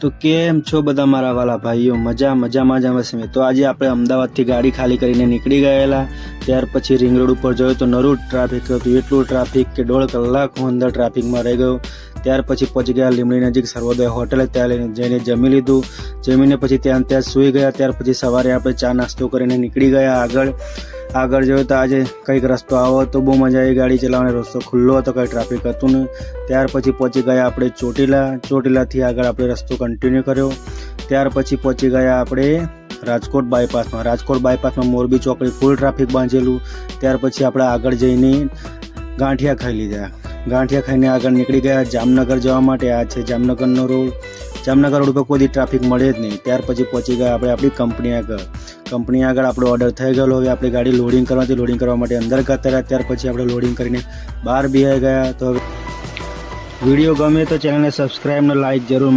તો કેમ છો બધા મારા વાલા ભાઈઓ? મજામાં જ અમે. તો આજે આપણે અમદાવાદથી ગાડી ખાલી કરીને નીકળી ગયેલા. ત્યાર પછી રિંગ રોડ ઉપર જોયું તો નરું ટ્રાફિક હતું, એટલું ટ્રાફિક કે 1.5 કલાક હું અંદર ટ્રાફિકમાં રહી ગયો. ત્યાર પછી પહોંચી ગયા લીમડી નજીક સર્વોદય હોટલે. ત્યાં જઈને જમી લીધું. જમીને પછી ત્યાં સૂઈ ગયા. ત્યાર પછી સવારે આપણે ચા નાસ્તો કરીને નીકળી ગયા આગળ જોયું તો આજે કંઈક રસ્તો આવો તો બહુ મજા આવી ગાડી ચલાવવાનો. રસ્તો ખુલ્લો હતો, કંઈ ટ્રાફિક હતું નહીં. ત્યાર પછી પહોંચી ગયા આપણે ચોટીલાથી આગળ આપણે રસ્તો કન્ટિન્યુ કર્યો. ત્યાર પછી પહોંચી ગયા આપણે રાજકોટ બાયપાસમાં મોરબી ચોકડી ફૂલ ટ્રાફિક બાંધેલું. ત્યાર પછી આપણે આગળ જઈને ગાંઠિયા ખાઈ લીધા. ગાંઠિયા ખાઈને આગળ નીકળી ગયા જામનગર જવા માટે. આ છે જામનગરનો રોડ. જામનગર રોડ પર કોઈ ટ્રાફિક મળે જ નહીં. ત્યાર પછી પહોંચી ગયા આપણે આપણી કંપની આગળ આપણો ઓર્ડર થઈ ગયેલો. હવે આપણી ગાડી લોડિંગ કરવા માટે અંદર જતા રહ્યા. ત્યાર પછી આપણે લોડિંગ કરીને બહાર બેસી ગયા. તો વિડીયો ગમે તો ચેનલને સબસ્ક્રાઈબ અને લાઈક જરૂર